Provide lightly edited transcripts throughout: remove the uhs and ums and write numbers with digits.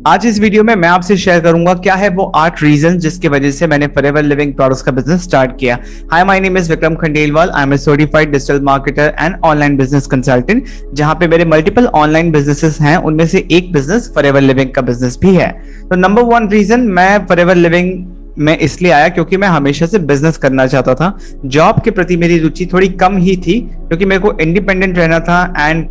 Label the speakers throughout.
Speaker 1: आज इस वीडियो में मैं आपसे शेयर करूंगा क्या है वो 8 रीजन जिसकी वजह से मैंने फॉरएवर लिविंग प्रोडक्ट्स का बिजनेस स्टार्ट किया। Hi, my name is Vikram Khandelwal. I am a certified digital marketer and online business consultant, जहां पे मेरे मल्टीपल ऑनलाइन बिजनेसेस हैं, उनमें से एक बिजनेस फॉरएवर लिविंग का बिजनेस भी है। तो नंबर 1 रीजन मैं फॉरएवर लिविंग में इसलिए आया क्योंकि मैं हमेशा से बिजनेस करना चाहता था। जॉब के प्रति मेरी रुचि थोड़ी कम ही थी क्योंकि मेरे को इंडिपेंडेंट रहना था एंड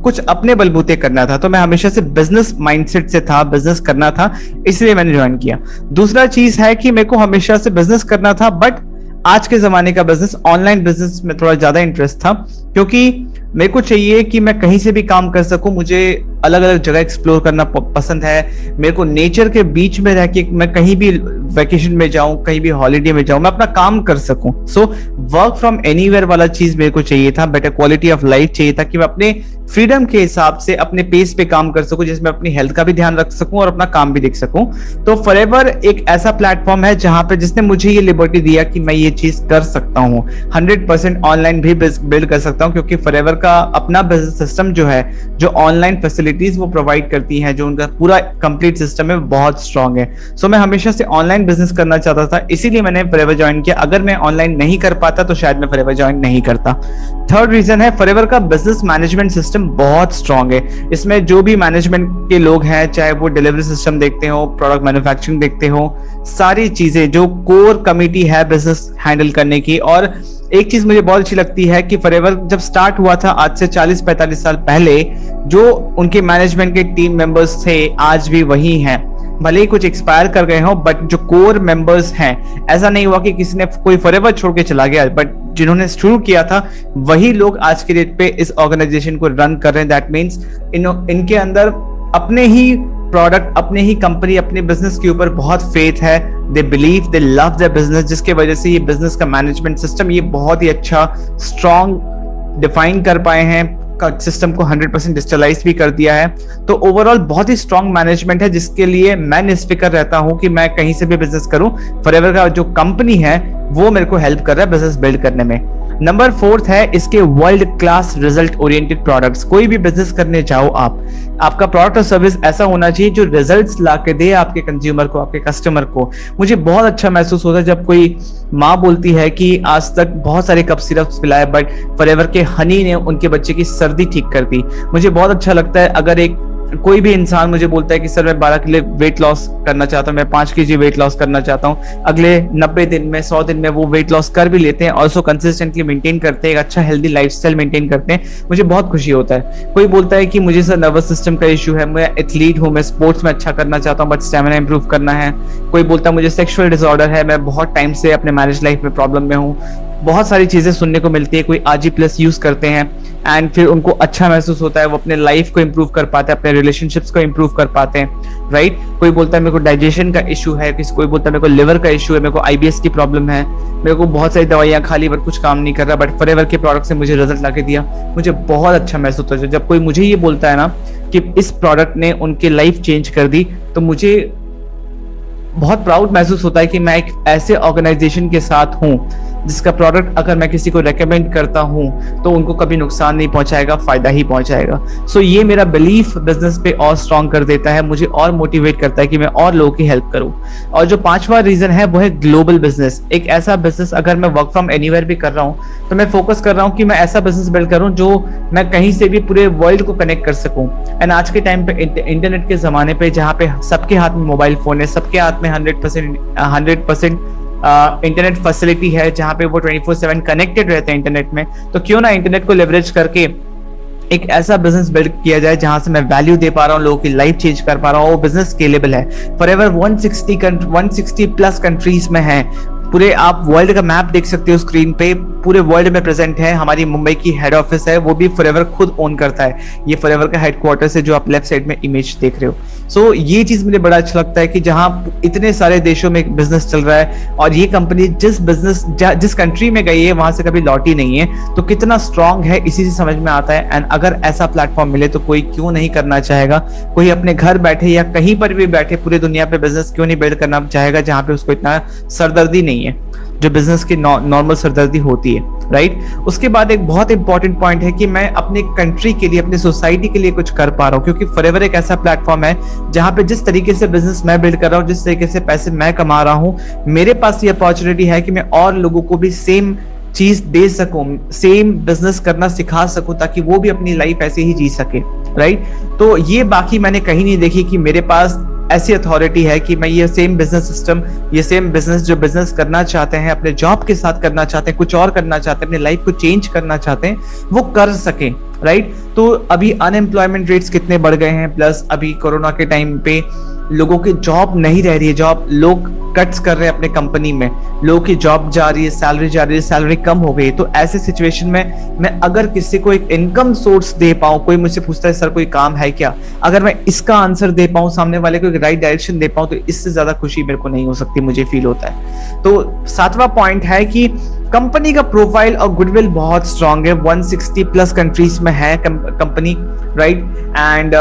Speaker 1: कुछ अपने बलबूते करना था। तो मैं हमेशा से बिजनेस माइंडसेट से था, बिजनेस करना था, इसलिए मैंने ज्वाइन किया। दूसरा चीज है कि मेरे को हमेशा से बिजनेस करना था, बट आज के जमाने का बिजनेस, ऑनलाइन बिजनेस में थोड़ा ज्यादा इंटरेस्ट था क्योंकि मेरे को चाहिए कि मैं कहीं से भी काम कर सकूं। मुझे अलग अलग जगह एक्सप्लोर करना पसंद है। मेरे को नेचर के बीच में रह के मैं कहीं भी वेकेशन में जाऊं, कहीं भी हॉलीडे में जाऊं, मैं अपना काम कर सकूं। सो वर्क फ्रॉम एनीवेयर वाला चीज मेरे को चाहिए था। बेटर क्वालिटी ऑफ लाइफ चाहिए था कि मैं अपने फ्रीडम के हिसाब से अपने पेस पे काम कर सकूं, जिसमें अपनी हेल्थ का भी ध्यान रख सकूं और अपना काम भी देख सकूं। तो फॉरएवर एक ऐसा प्लेटफॉर्म है जहां पे जिसने मुझे ये लिबर्टी दिया कि मैं ये चीज कर सकता हूं। 100% ऑनलाइन भी बिल्ड कर सकता हूं क्योंकि फॉरएवर का अपना बिजनेस सिस्टम जो है, जो ऑनलाइन फैसिलिटीज वो प्रोवाइड करती हैं, जो उनका पूरा कंप्लीट सिस्टम है, बहुत स्ट्रांग है। सो मैं हमेशा से ऑनलाइन बिजनेस करना चाहता था, इसीलिए मैंने फॉरएवर ज्वाइन किया। अगर मैं ऑनलाइन नहीं कर पाता तो शायद मैं फॉरएवर ज्वाइन नहीं करता। थर्ड रीजन है फॉरएवर का बिजनेस मैनेजमेंट सिस्टम बहुत स्ट्रांग है। इसमें जो भी मैनेजमेंट के लोग हैं, चाहे वो डिलीवरी सिस्टम देखते हो, प्रोडक्ट मैन्युफैक्चरिंग देखते हो, सारी चीजें जो कोर कमिटी है बिजनेस हैंडल करने की। और एक चीज मुझे बहुत अच्छी लगती है कि फॉरएवर जब स्टार्ट हुआ था आज से 40-45 साल पहले, जो उनके मैनेजमेंट के टीम मेंबर्स थे आज भी वही हैं। भले ही कुछ एक्सपायर कर गए हो, बट जो कोर मेंबर्स हैं, ऐसा नहीं हुआ कि किसी ने कोई फॉरएवर छोड़ के चला गया, बट जिन्होंने शुरू किया था वही लोग आज के डेट पे इस ऑर्गेनाइजेशन को रन कर रहे हैं। दैट मीन्स इनके अंदर अपने ही प्रोडक्ट, अपने ही कंपनी, अपने बिजनेस के ऊपर बहुत फेथ है। They believe, they love their business, जिसके वजह से ये बिजनेस का मैनेजमेंट सिस्टम ये बहुत ही अच्छा स्ट्रॉन्ग डिफाइन कर पाए हैं, सिस्टम को 100% डिजिटलाइज भी कर दिया है। तो ओवरऑल बहुत ही स्ट्रॉन्ग मैनेजमेंट है, जिसके लिए मैं निस्फिक्र रहता हूं कि मैं कहीं से भी बिजनेस करूं, फॉरएवर का जो कंपनी है वो मेरे को हेल्प कर रहा है बिजनेस बिल्ड करने में। नंबर 4 है इसके world class result oriented products. कोई भी बिजनेस करने जाओ आप, आपका प्रोडक्ट और सर्विस ऐसा होना चाहिए जो रिजल्ट्स ला के दे आपके कंज्यूमर को, आपके कस्टमर को। मुझे बहुत अच्छा महसूस होता है जब कोई माँ बोलती है कि आज तक बहुत सारे कप सिरप्स पिलाए, बट फॉरएवर के हनी ने उनके बच्चे की सर्दी ठीक कर दी। मुझे बहुत अच्छा लगता है अगर कोई भी इंसान मुझे बोलता है कि सर मैं 12 किलो वेट लॉस करना चाहता हूँ, मैं 5 kg वेट लॉस करना चाहता हूँ, अगले 90 दिन में, 100 दिन में वो वेट लॉस कर भी लेते हैं और उसको कंसिस्टेंटली मेंटेन करते हैं, एक अच्छा हेल्दी लाइफस्टाइल मेंटेन करते हैं, मुझे बहुत खुशी होता है। कोई बोलता है कि मुझे सर नर्वस सिस्टम का इशू है, मैं एथलीट हूँ, मैं स्पोर्ट्स में अच्छा करना चाहता हूँ बट स्टेमिना इंप्रूव करना है। कोई बोलता है मुझे सेक्सुअल डिसऑर्डर है, मैं बहुत टाइम से अपने मैरिज लाइफ में प्रॉब्लम में हूँ। बहुत सारी चीजें सुनने को मिलती है। कोई RG+ यूज करते हैं एंड फिर उनको अच्छा महसूस होता है, वो अपने लाइफ को इंप्रूव कर पाते हैं, अपने रिलेशनशिप्स को इंप्रूव कर पाते हैं, राइट। कोई बोलता है मेरे को डाइजेशन का इशू है, कोई बोलता है मेरे को लिवर का इशू है, मेरे को IBS की प्रॉब्लम है, मेरे को बहुत सारी दवाइयां खा ली बट कुछ काम नहीं कर रहा, बट फॉरएवर के प्रोडक्ट से मुझे रिजल्ट लाके दिया। मुझे बहुत अच्छा महसूस होता है जब कोई मुझे ये बोलता है ना कि इस प्रोडक्ट ने उनकी लाइफ चेंज कर दी, तो मुझे बहुत प्राउड महसूस होता है कि मैं एक ऐसे ऑर्गेनाइजेशन के साथ हूं जिसका प्रोडक्ट अगर मैं किसी को रेकमेंड करता हूं तो उनको कभी नुकसान नहीं पहुंचाएगा, फायदा ही पहुंचाएगा। सो ये मेरा बिलीफ बिजनेस पे और स्ट्रांग कर देता है, मुझे और मोटिवेट करता है कि मैं और लोगों की हेल्प करूं। और जो 5वां रीजन है वो है ग्लोबल बिजनेस। एक ऐसा बिजनेस, अगर मैं वर्क फ्रॉम एनीवेयर भी कर रहा हूं तो मैं फोकस कर रहा हूं कि मैं ऐसा बिजनेस बिल्ड करूं जो मैं कहीं से भी पूरे वर्ल्ड को कनेक्ट कर सकूं। एंड आज के टाइम पे इंटरनेट के जमाने पे, जहां पे सबके हाथ में मोबाइल फोन है, सबके हाथ में 100% इंटरनेट फैसिलिटी है, जहां पे वो 24/7 कनेक्टेड रहते हैं इंटरनेट में, तो क्यों ना इंटरनेट को लेवरेज करके एक ऐसा बिजनेस बिल्ड किया जाए जहां से मैं वैल्यू दे पा रहा हूं, लोगों की लाइफ चेंज कर पा रहा हूं। वो बिजनेस स्केलेबल है। फॉरएवर 160+ कंट्रीज में है। पूरे आप वर्ल्ड का मैप देख सकते हो स्क्रीन पे, पूरे वर्ल्ड में प्रेजेंट है। हमारी मुंबई की हेड ऑफिस है, वो भी फॉरएवर खुद ओन करता है। ये फॉरएवर का हेडक्वार्टर्स है जो आप लेफ्ट साइड में इमेज देख रहे हो। सो ये चीज मुझे बड़ा अच्छा लगता है कि जहां इतने सारे देशों में बिजनेस चल रहा है और ये कंपनी जिस कंट्री में गई है वहां से कभी लौटी नहीं है, तो कितना स्ट्रांग है इसी से समझ में आता है। एंड अगर ऐसा प्लेटफॉर्म मिले तो कोई क्यों नहीं करना चाहेगा। कोई अपने घर बैठे या कहीं पर भी बैठे पूरे दुनिया पे बिजनेस क्यों नहीं बिल्ड करना चाहेगा जहां पे उसको इतना सरदर्दी नहीं है, जो बिजनेस की नॉर्मल सरदर्दी होती है। राइट। उसके बाद एक बहुत इंपॉर्टेंट पॉइंट है कि मैं अपने कंट्री के लिए, अपने सोसाइटी के लिए कुछ कर पा रहा हूँ, क्योंकि फॉरएवर एक ऐसा प्लेटफॉर्म है जहां पे जिस तरीके से बिजनेस मैं बिल्ड कर रहा हूँ, जिस तरीके से पैसे मैं कमा रहा हूँ, मेरे पास ये अपॉर्चुनिटी है कि मैं और लोगों को भी सेम चीज दे सकूं, सेम बिजनेस करना सिखा सकूं, ताकि वो भी अपनी लाइफ ऐसे ही जी सके, राइट। तो ये बाकी मैंने कहीं नहीं देखी कि मेरे पास ऐसी अथॉरिटी है कि मैं ये सेम बिजनेस सिस्टम, ये सेम बिजनेस जो बिजनेस करना चाहते हैं, अपने जॉब के साथ करना चाहते हैं, कुछ और करना चाहते हैं, अपनी लाइफ को चेंज करना चाहते हैं, वो कर सकें, राइट। तो अभी अनएम्प्लॉयमेंट रेट्स कितने बढ़ गए हैं, प्लस अभी कोरोना के टाइम पे लोगों की जॉब नहीं रह रही है, जॉब लोग कट्स कर रहे हैं अपने कंपनी में, लोगों की जॉब जा रही है, सैलरी जा रही है, सैलरी कम हो गई। तो ऐसे सिचुएशन में मैं अगर किसी को एक इनकम सोर्स दे पाऊं, कोई मुझसे पूछता है सर कोई काम है क्या, अगर मैं इसका आंसर दे पाऊं, सामने वाले को एक राइट डायरेक्शन दे पाऊं, तो इससे ज्यादा खुशी मेरे को नहीं हो सकती, मुझे फील होता है। तो 7वां पॉइंट है कि कंपनी का प्रोफाइल और गुडविल बहुत स्ट्रांग है, 160 प्लस कंट्रीज में है कंपनी, राइट। एंड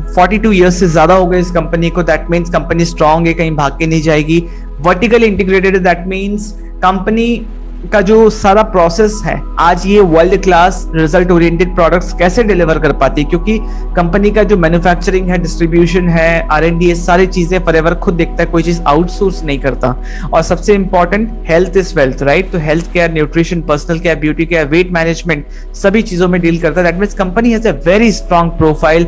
Speaker 1: 42 ईयर्स से ज्यादा हो गए इस कंपनी को, दैट मीन्स कंपनी स्ट्रांग है, कहीं भाग के नहीं जाएगी। Vertically integrated, that means company का जो सारा प्रोसेस है, आज ये world class result oriented products कैसे डिलीवर कर पाती है, क्योंकि कंपनी का जो मैन्युफैक्चरिंग है, डिस्ट्रीब्यूशन है, R&D, ये सारी चीजें फॉरएवर खुद देखता है, कोई चीज आउटसोर्स नहीं करता। और सबसे important, health is wealth, right. तो health care, nutrition, personal care, beauty care, weight management, सभी चीजों में डील करता है। That means company has a very strong profile